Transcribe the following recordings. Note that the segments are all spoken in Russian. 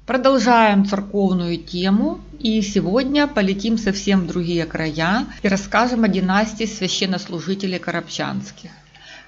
Продолжаем церковную тему, и сегодня полетим совсем в другие края и расскажем о династии священнослужителей коробчанских.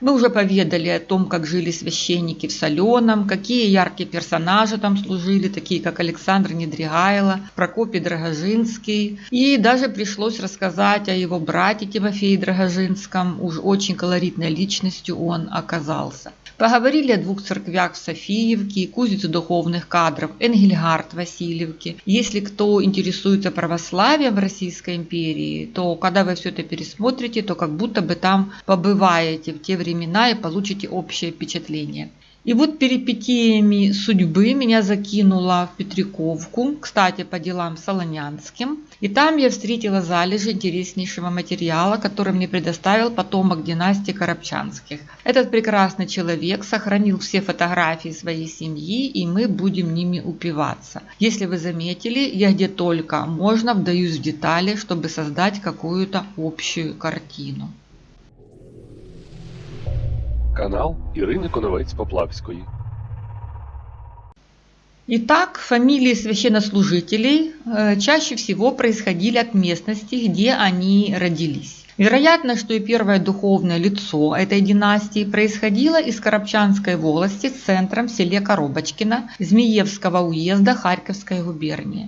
Мы уже поведали о том, как жили священники в Соленом, какие яркие персонажи там служили, такие как Александр Недригайло, Прокопий Драгожинский. И даже пришлось рассказать о его брате Тимофее Драгожинском, уж очень колоритной личностью он оказался. Поговорили о двух церквях в Софиевке и кузнице духовных кадров Энгельгард в Васильевке. Если кто интересуется православием в Российской империи, то когда вы все это пересмотрите, то как будто бы там побываете в те времена и получите общее впечатление. И вот перипетиями судьбы меня закинуло в Петриковку, кстати, по делам солонянским. И там я встретила залежи интереснейшего материала, который мне предоставил потомок династии Коробчанских. Этот прекрасный человек сохранил все фотографии своей семьи, и мы будем ними упиваться. Если вы заметили, я где только можно вдаюсь в детали, чтобы создать какую-то общую картину. Канал Ірини Коновець-Поплавської. Итак, фамилии священнослужителей чаще всего происходили от местности, где они родились. Вероятно, что и первое духовное лицо этой династии происходило из Коробчанской волости с центром в селе Коробочкино Змеевского уезда Харьковской губернии.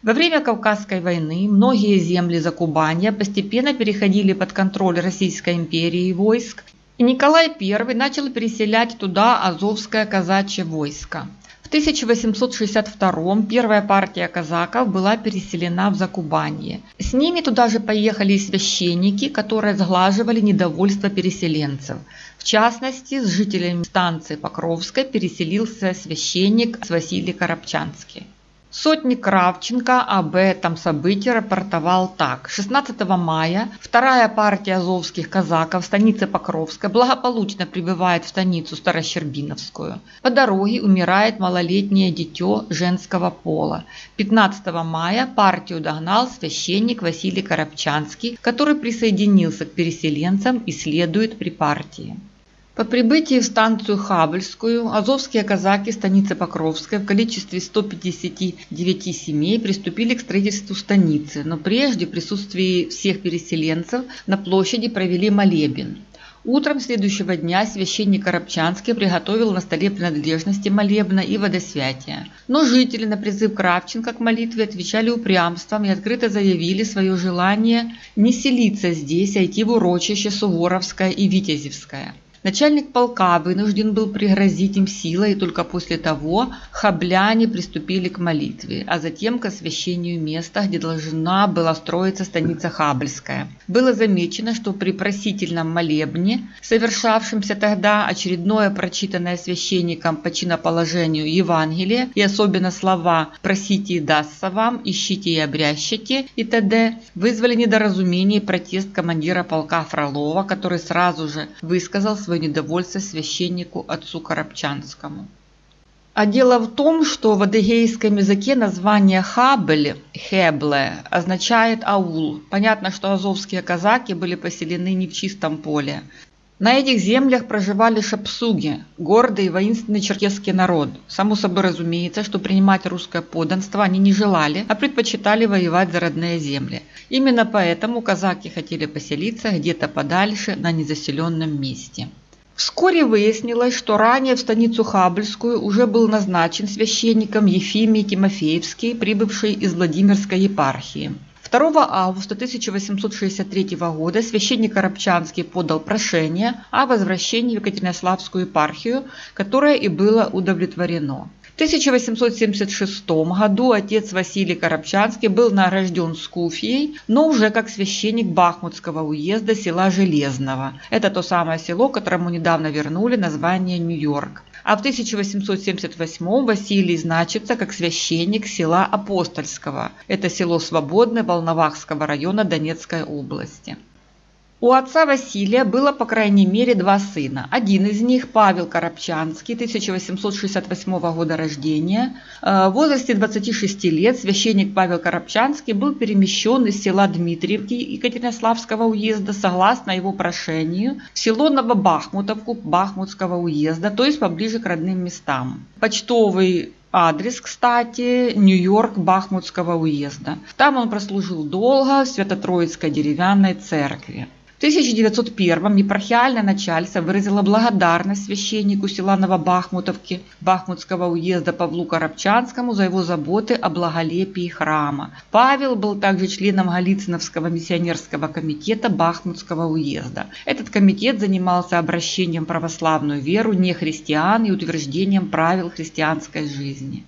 Во время Кавказской войны многие земли Закубанья постепенно переходили под контроль Российской империи и войск, и Николай I начал переселять туда азовское казачье войско. В 1862 первая партия казаков была переселена в Закубанье. С ними туда же поехали и священники, которые сглаживали недовольство переселенцев. В частности, с жителями станции Покровской переселился священник Василий Коробчанский. Сотник Кравченко об этом событии рапортовал так. 16 мая вторая партия азовских казаков в станице Покровской благополучно прибывает в станицу Старощербиновскую. По дороге умирает малолетнее дитё женского пола. 15 мая партию догнал священник Василий Коробчанский, который присоединился к переселенцам и следует при партии. По прибытии в станцию Хабельскую азовские казаки станицы Покровской в количестве 159 семей приступили к строительству станицы, но прежде в присутствии всех переселенцев на площади провели молебен. Утром следующего дня священник Коробчанский приготовил на столе принадлежности молебна и водосвятия. Но жители на призыв Кравченко к молитве отвечали упрямством и открыто заявили свое желание не селиться здесь, а идти в урочище Суворовское и Витязевское. Начальник полка вынужден был пригрозить им силой, и только после того хабляне приступили к молитве, а затем к освящению места, где должна была строиться станица Хабельская. Было замечено, что при просительном молебне, совершавшемся тогда, очередное прочитанное священником по чиноположению Евангелие, и особенно слова «просите и дастся вам», «ищите и обрящите» и т.д., вызвали недоразумение и протест командира полка Фролова, который сразу же высказал свое недовольство священнику отцу Коробчанскому. А дело в том, что в адыгейском языке название Хабель, Хебле, означает аул. Понятно, что азовские казаки были поселены не в чистом поле. На этих землях проживали шапсуги, гордый и воинственный черкесский народ. Само собой разумеется, что принимать русское подданство они не желали, а предпочитали воевать за родные земли. Именно поэтому казаки хотели поселиться где-то подальше, на незаселенном месте. Вскоре выяснилось, что ранее в станицу Хабельскую уже был назначен священником Ефимий Тимофеевский, прибывший из Владимирской епархии. 2 августа 1863 года священник Коробчанский подал прошение о возвращении в Екатеринославскую епархию, которое и было удовлетворено. В 1876 году отец Василий Коробчанский был награжден скуфией, но уже как священник Бахмутского уезда села Железного. Это то самое село, которому недавно вернули название Нью-Йорк. А в 1878 Василий значится как священник села Апостольского. Это село Свободное Волновахского района Донецкой области. У отца Василия было по крайней мере два сына. Один из них, Павел Коробчанский, 1868 года рождения. В возрасте 26 лет священник Павел Коробчанский был перемещен из села Дмитриевки Екатеринославского уезда согласно его прошению в село Новобахмутовку Бахмутского уезда, то есть поближе к родным местам. Почтовый Адрес, кстати, Нью-Йорк Бахмутского уезда. Там он прослужил долго в Свято-Троицкой деревянной церкви. В 1901 епархиальное начальство выразило благодарность священнику села Новобахмутовки Бахмутского уезда Павлу Коробчанскому за его заботы о благолепии храма. Павел был также членом Голицыновского миссионерского комитета Бахмутского уезда. Этот комитет занимался обращением в православную веру нехристиан и утверждением правил христианской жизни.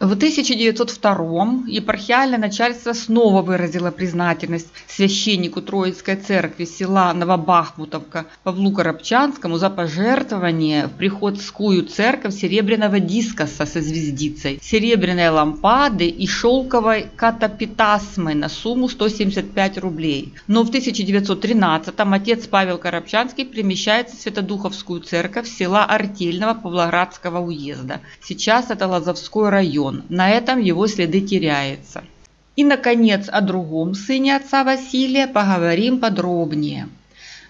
В 1902 епархиальное начальство снова выразило признательность священнику Троицкой церкви села Новобахмутовка Павлу Коробчанскому за пожертвование в приходскую церковь серебряного дискоса со звездицей, серебряной лампады и шелковой катапитасмы на сумму 175 рублей. Но в 1913 отец Павел Коробчанский перемещается в Святодуховскую церковь села Артельного Павлоградского уезда. Сейчас это Лозовской район. На этом его следы теряются. И, наконец, о другом сыне отца Василия поговорим подробнее.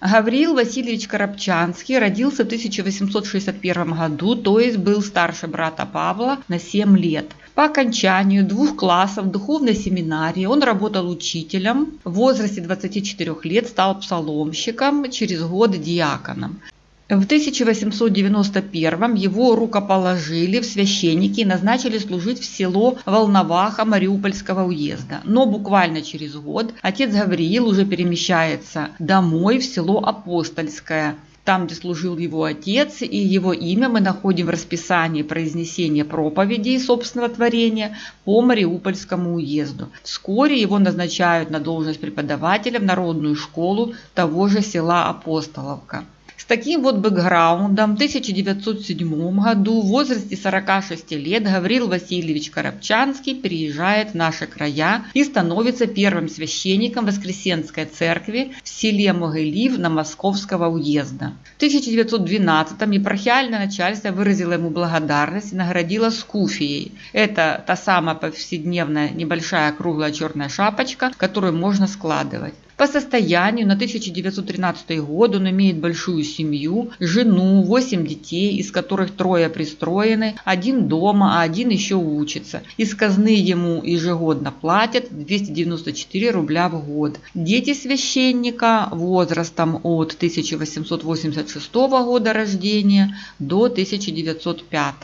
Гавриил Васильевич Коробчанский родился в 1861 году, то есть был старше брата Павла на 7 лет. По окончанию 2 классов духовной семинарии он работал учителем, в возрасте 24 лет стал псаломщиком, через год диаконом. В 1891 его рукоположили в священники и назначили служить в село Волноваха Мариупольского уезда. Но буквально через год отец Гавриил уже перемещается домой в село Апостольское, там, где служил его отец, и его имя мы находим в расписании произнесения проповедей собственного творения по Мариупольскому уезду. Вскоре его назначают на должность преподавателя в народную школу того же села Апостоловка. С таким вот бэкграундом в 1907 году в возрасте 46 лет Гавриил Васильевич Коробчанский переезжает в наши края и становится первым священником Воскресенской церкви в селе Могилів Московского уезда. В 1912 епархиальное начальство выразило ему благодарность и наградило скуфией. Это та самая повседневная небольшая круглая черная шапочка, которую можно складывать. По состоянию на 1913 год он имеет большую семью, жену, 8 детей, из которых 3 пристроены, 1 дома, а 1 еще учится. Из казны ему ежегодно платят 294 рубля в год. Дети священника возрастом от 1886 года рождения до 1905.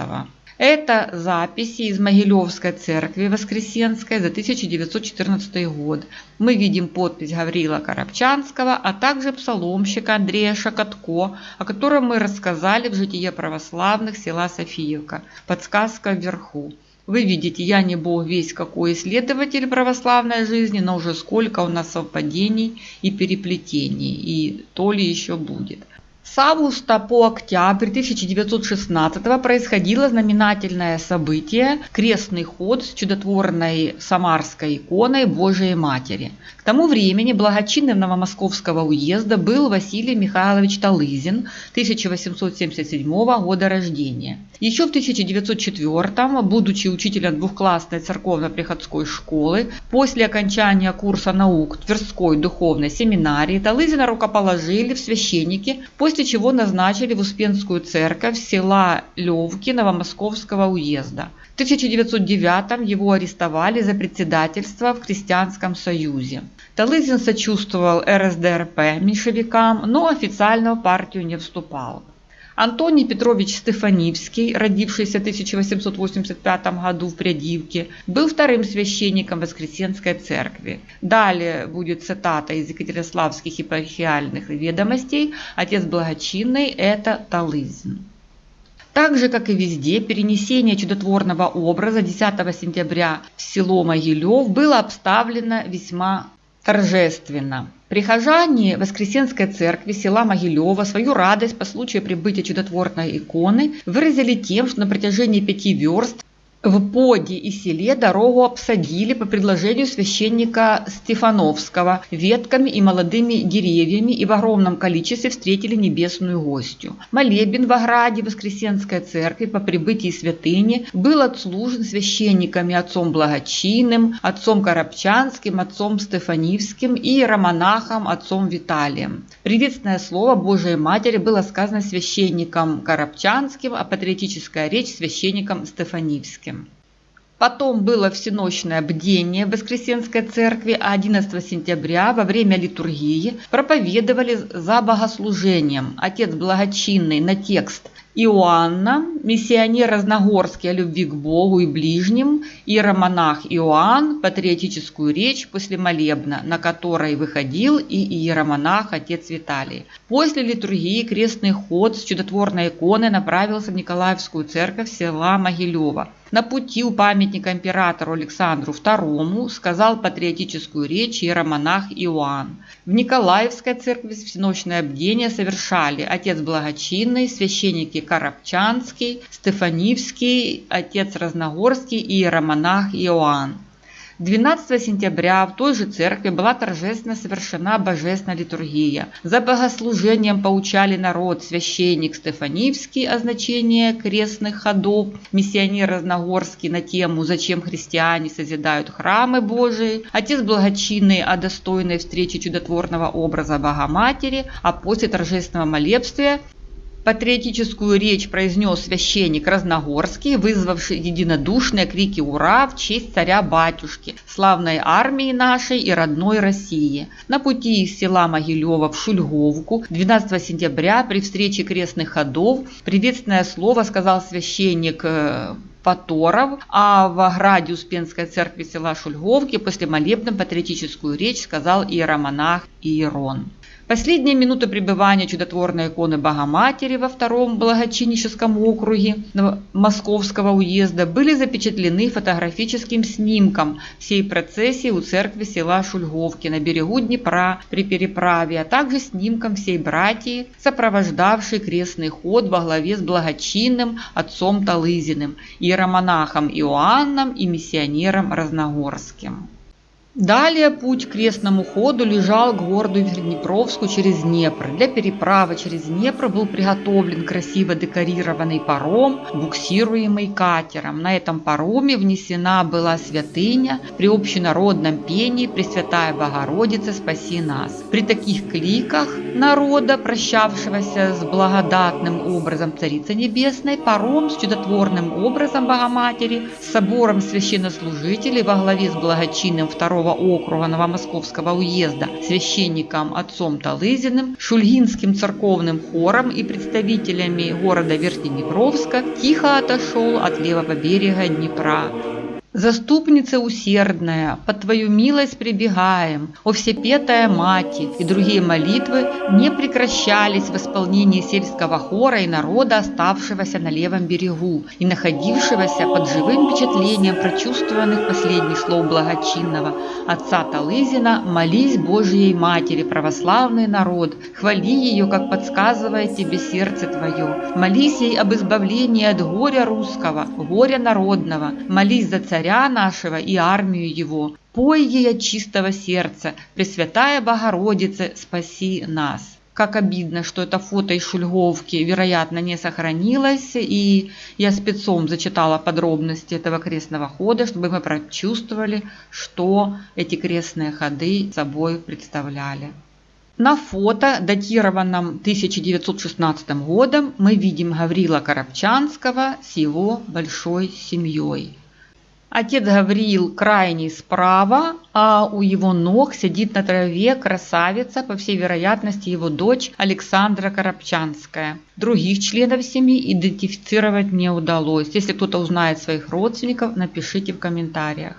Это записи из Могилевской церкви Воскресенской за 1914 год. Мы видим подпись Гавриила Коробчанского, а также псаломщика Андрея Шакотко, о котором мы рассказали в «Житие православных» села Софиевка. Подсказка вверху. Вы видите, я не бог весть какой исследователь православной жизни, но уже сколько у нас совпадений и переплетений, и то ли еще будет. С августа по октябрь 1916 происходило знаменательное событие – крестный ход с чудотворной самарской иконой Божией Матери. К тому времени благочинным Новомосковского уезда был Василий Михайлович Талызин, 1877 года рождения. Еще в 1904, будучи учителем двухклассной церковно-приходской школы, после окончания курса наук Тверской духовной семинарии Талызина рукоположили в священники, после чего назначили в Успенскую церковь села Левки Новомосковского уезда. В 1909 его арестовали за председательство в Крестьянском союзе. Талызин сочувствовал РСДРП меньшевикам, но официально в партию не вступал. Антоний Петрович Стефанивский, родившийся в 1885 году в Прядивке, был вторым священником Воскресенской церкви. Далее будет цитата из Екатеринославских епархиальных ведомостей: «Отец благочинный – это Талызин». Так же, как и везде, перенесение чудотворного образа 10 сентября в село Могилев было обставлено весьма торжественно. Прихожане Воскресенской церкви села Могилева свою радость по случаю прибытия чудотворной иконы выразили тем, что на протяжении 5 верст в поде и селе дорогу обсадили по предложению священника Стефановского ветками и молодыми деревьями и в огромном количестве встретили небесную гостью. Молебен в ограде Воскресенской церкви по прибытии святыни был отслужен священниками отцом Благочинным, отцом Коробчанским, отцом Стефанивским и иеромонахом отцом Виталием. Приветственное слово Божией Матери было сказано священником Коробчанским, а патриотическая речь священником Стефанивским. Потом было всеночное бдение в Воскресенской церкви, а 11 сентября во время литургии проповедовали за богослужением отец благочинный на текст Иоанна, миссионер Разногорский о любви к Богу и ближним, иеромонах Иоанн, патриотическую речь после молебна, на которой выходил и иеромонах отец Виталий. После литургии крестный ход с чудотворной иконой направился в Николаевскую церковь села Могилева. На пути у памятника императору Александру II сказал патриотическую речь иеромонах Иоанн. В Николаевской церкви всеночное бдение совершали отец Благочинный, священники Коробчанский, Стефанивский, отец Разногорский и иеромонах Иоанн. 12 сентября в той же церкви была торжественно совершена божественная литургия. За богослужением поучали народ священник Стефанивский о значении крестных ходов, миссионер Разногорский на тему «Зачем христиане созидают храмы Божии», отец Благочинный о достойной встрече чудотворного образа Богоматери, а после торжественного молебствия патриотическую речь произнес священник Разногорский, вызвавший единодушные крики «Ура!» в честь царя-батюшки, славной армии нашей и родной России. На пути из села Могилева в Шульговку 12 сентября при встрече крестных ходов приветственное слово сказал священник Поторов, а в ограде Успенской церкви села Шульговки после молебна патриотическую речь сказал иеромонах Иерон. Последние минуты пребывания чудотворной иконы Богоматери во втором благочинническом округе Московского уезда были запечатлены фотографическим снимком всей процессии у церкви села Шульговки на берегу Днепра при переправе, а также снимком всей братьи, сопровождавшей крестный ход во главе с благочинным отцом Талызиным, иеромонахом Иоанном и миссионером Разногорским. Далее путь к крестному ходу лежал к городу Верднепровску через Днепр. Для переправы через Днепр был приготовлен красиво декорированный паром, буксируемый катером. На этом пароме внесена была святыня при общенародном пении «Пресвятая Богородица, спаси нас». При таких кликах народа, прощавшегося с благодатным образом Царицы Небесной, паром с чудотворным образом Богоматери, с собором священнослужителей во главе с благочинным второго округа Новомосковского уезда, священником отцом Талызиным, Шульгинским церковным хором и представителями города Верхнеднепровска тихо отошел от левого берега Днепра. «Заступница усердная, под Твою милость прибегаем, о Всепетая Мати» и другие молитвы не прекращались в исполнении сельского хора и народа, оставшегося на левом берегу и находившегося под живым впечатлением прочувствованных последних слов благочинного отца Талызина «Молись Божией Матери, православный народ, хвали ее, как подсказывает тебе сердце твое, молись ей об избавлении от горя русского, горя народного, молись за царя нашего и армию его. Пой ей от чистого сердца, Пресвятая Богородице, спаси нас». Как обидно, что это фото из Шульговки, вероятно, не сохранилось, и я спецом зачитала подробности этого крестного хода, чтобы мы прочувствовали, что эти крестные ходы собой представляли. На фото, датированном 1916 годом, мы видим Гаврила Коробчанского с его большой семьей. Отец Гавриил крайний справа, а у его ног сидит на траве красавица, по всей вероятности его дочь Александра Коробчанская. Других членов семьи идентифицировать не удалось. Если кто-то узнает своих родственников, напишите в комментариях.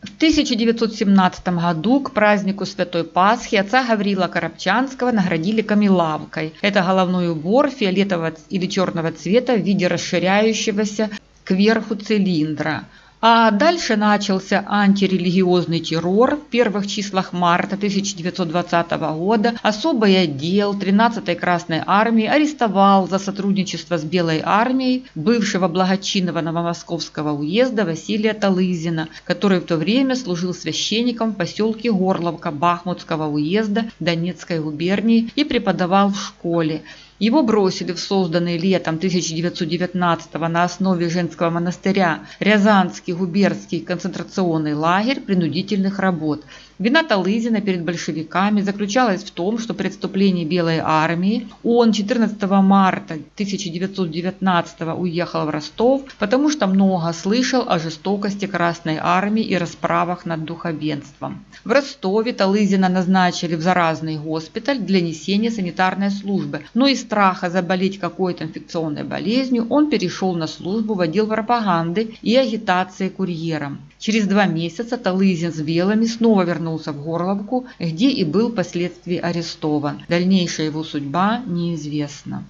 В 1917 году к празднику Святой Пасхи отца Гаврила Коробчанского наградили камелавкой. Это головной убор фиолетового или черного цвета в виде расширяющегося кверху цилиндра. А дальше начался антирелигиозный террор. В первых числах марта 1920 года особый отдел 13-й Красной армии арестовал за сотрудничество с Белой армией бывшего благочинного Новомосковского уезда Василия Талызина, который в то время служил священником в поселке Горловка Бахмутского уезда Донецкой губернии и преподавал в школе. Его бросили в созданный летом 1919 на основе женского монастыря Рязанский губернский концентрационный лагерь принудительных работ. Вина Талызина перед большевиками заключалась в том, что при отступлении Белой армии он 14 марта 1919 уехал в Ростов, потому что много слышал о жестокости Красной армии и расправах над духовенством. В Ростове Талызина назначили в заразный госпиталь для несения санитарной службы, но из страха заболеть какой-то инфекционной болезнью он перешел на службу в отдел пропаганды и агитации курьером. Через 2 месяца Талызин с белыми снова вернулся в Горловку, где и был впоследствии арестован. Дальнейшая его судьба неизвестна.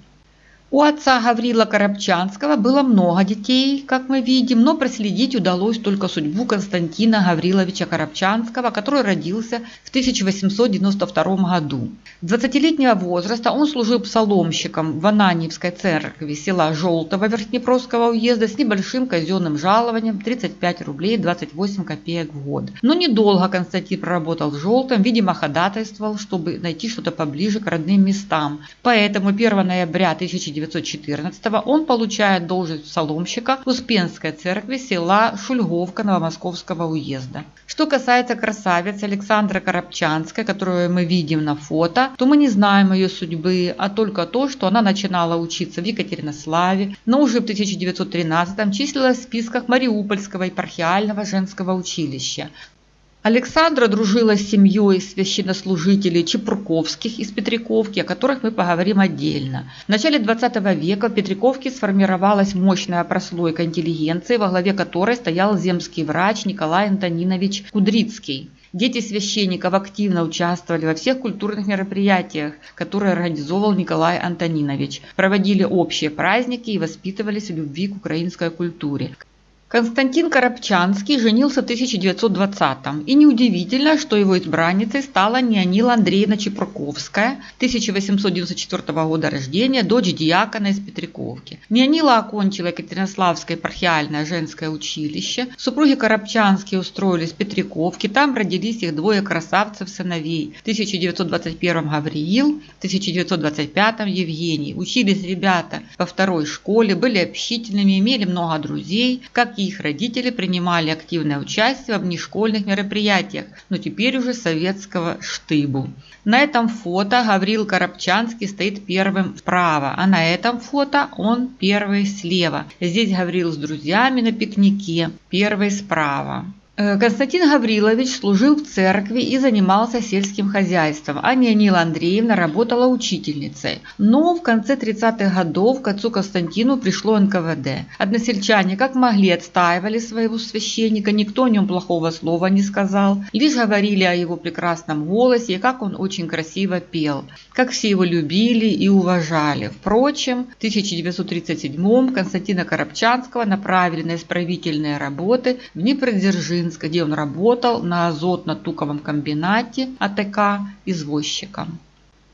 У отца Гаврила Коробчанского было много детей, как мы видим, но проследить удалось только судьбу Константина Гавриловича Коробчанского, который родился в 1892 году. С 20-летнего возраста он служил псаломщиком в Ананьевской церкви села Желтого Верхнепровского уезда с небольшим казенным жалованием 35 рублей 28 копеек в год. Но недолго Константин проработал в Желтом, видимо, ходатайствовал, чтобы найти что-то поближе к родным местам. Поэтому 1 ноября 1914 он получает должность псаломщика Успенской церкви села Шульговка Новомосковского уезда. Что касается красавицы Александры Коробчанской, которую мы видим на фото, то мы не знаем ее судьбы, а только то, что она начинала учиться в Екатеринославе, но уже в 1913 числилась в списках Мариупольского епархиального женского училища. Александра дружила с семьей священнослужителей Чепурковских из Петриковки, о которых мы поговорим отдельно. В начале 20 века в Петриковке сформировалась мощная прослойка интеллигенции, во главе которой стоял земский врач Николай Антонинович Кудрицкий. Дети священников активно участвовали во всех культурных мероприятиях, которые организовывал Николай Антонинович, проводили общие праздники и воспитывались в любви к украинской культуре. Константин Коробчанский женился в 1920-м, и неудивительно, что его избранницей стала Неонила Андреевна Чепурковская, 1894 года рождения, дочь диакона из Петриковки. Неонила окончила Екатеринославское епархиальное женское училище, супруги Коробчанские устроились в Петриковке, там родились их 2 красавцев-сыновей, в 1921 Гавриил, в 1925 Евгений. Учились ребята во 2-й школе, были общительными, имели много друзей, как и их родители принимали активное участие в внешкольных мероприятиях, но теперь уже советского штыбу. На этом фото Гаврил Коробчанский стоит первым справа, а на этом фото он первый слева. Здесь Гаврил с друзьями на пикнике, первый справа. Константин Гаврилович служил в церкви и занимался сельским хозяйством, а Неонила Андреевна работала учительницей. Но в конце 30-х годов к отцу Константину пришло НКВД. Односельчане как могли отстаивали своего священника, никто о нем плохого слова не сказал, лишь говорили о его прекрасном голосе и как он очень красиво пел, как все его любили и уважали. Впрочем, в 1937-м Константина Коробчанского направили на исправительные работы в Днепродзержинск, где он работал на азотно-туковом комбинате АТК извозчиком.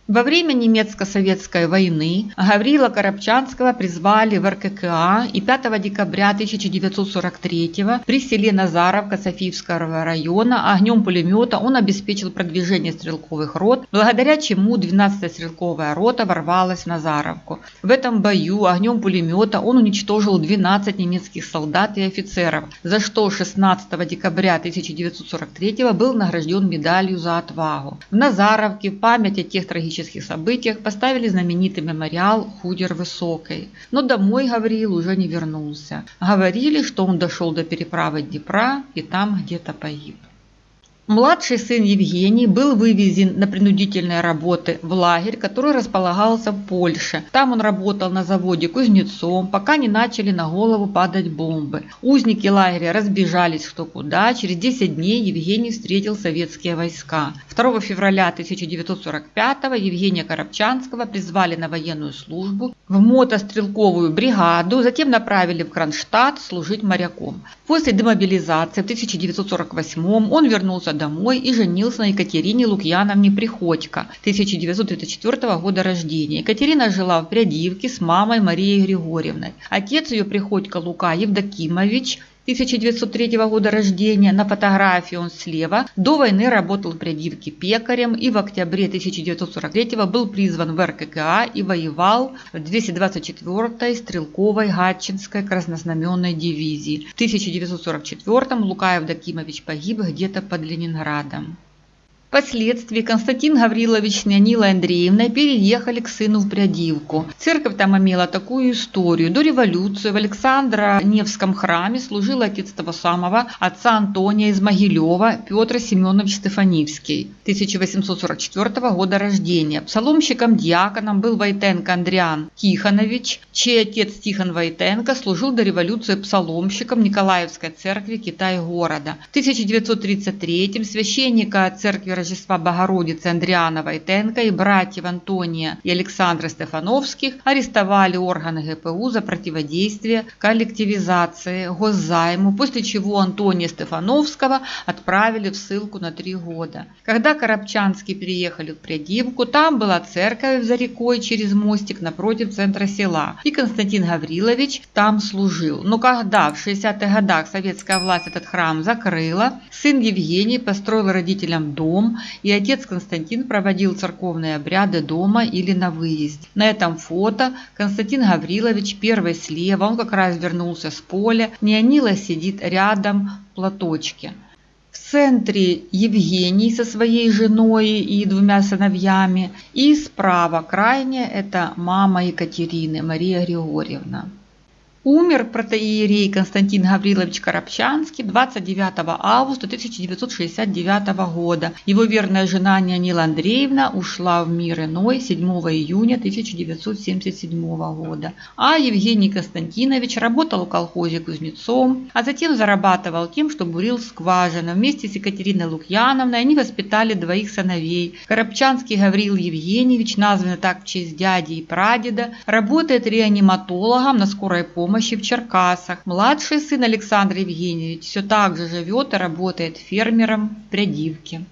Во время немецко-советской войны Гаврила Коробчанского призвали в РККА, и 5 декабря 1943 при селе Назаровка Софиевского района огнем пулемета он обеспечил продвижение стрелковых рот, благодаря чему 12-я стрелковая рота ворвалась в Назаровку. В этом бою огнем пулемета он уничтожил 12 немецких солдат и офицеров, за что 16 декабря 1943 был награжден медалью за отвагу. В Назаровке в память о тех трагических событиях поставили знаменитый мемориал Худер Высокой. Но домой Гавриил уже не вернулся. Говорили, что он дошел до переправы Днепра и там где-то погиб. Младший сын Евгений был вывезен на принудительные работы в лагерь, который располагался в Польше. Там он работал на заводе кузнецом, пока не начали на голову падать бомбы. Узники лагеря разбежались кто куда. Через 10 дней Евгений встретил советские войска. 2 февраля 1945-го Евгения Коробчанского призвали на военную службу в мотострелковую бригаду, затем направили в Кронштадт служить моряком. После демобилизации в 1948-м он вернулся домой и женился на Екатерине Лукьяновне Приходько, 1934 года рождения. Екатерина жила в Прядивке с мамой Марией Григорьевной. Отец ее Приходько Лука Евдокимович, 1903 года рождения, на фотографии он слева, до войны работал в Прядивке пекарем и в октябре 1943 был призван в РККА и воевал в 224-й стрелковой Гатчинской краснознаменной дивизии. В 1944 Лука Евдокимович погиб где-то под Ленинградом. Впоследствии Константин Гаврилович с Нионилой Андреевной переехали к сыну в Прядивку. Церковь там имела такую историю. До революции в Александро-Невском храме служил отец того самого отца Антония из Могилева Петр Семенович Стефанивский, 1844 года рождения. Псаломщиком-диаконом был Войтенко Андриан Тихонович, чей отец Тихон Войтенко служил до революции псаломщиком Николаевской церкви Китай-города. В 1933 священника церкви Рождества Богородицы Андриана Войтенко и братьев Антония и Александра Стефановских арестовали органы ГПУ за противодействие коллективизации госзайму, после чего Антония Стефановского отправили в ссылку на 3 года. Когда Коробчанские переехали в Прядивку, там была церковь за рекой через мостик напротив центра села, и Константин Гаврилович там служил. Но когда в 60-х годах советская власть этот храм закрыла, сын Евгений построил родителям дом, и отец Константин проводил церковные обряды дома или на выезде. На этом фото Константин Гаврилович первый слева, он как раз вернулся с поля, Нионила сидит рядом в платочке. В центре Евгений со своей женой и 2 сыновьями, и справа крайне это мама Екатерины, Мария Григорьевна. Умер протоиерей Константин Гаврилович Коробчанский 29 августа 1969 года. Его верная жена Нионила Андреевна ушла в мир иной 7 июня 1977 года. А Евгений Константинович работал в колхозе кузнецом, а затем зарабатывал тем, что бурил скважину. Вместе с Екатериной Лукьяновной они воспитали 2 сыновей. Коробчанский Гаврил Евгеньевич, названный так в честь дяди и прадеда, работает реаниматологом на скорой помощи в Черкасах. Младший сын Александр Евгеньевич все так же живет и работает фермером в Прядивке.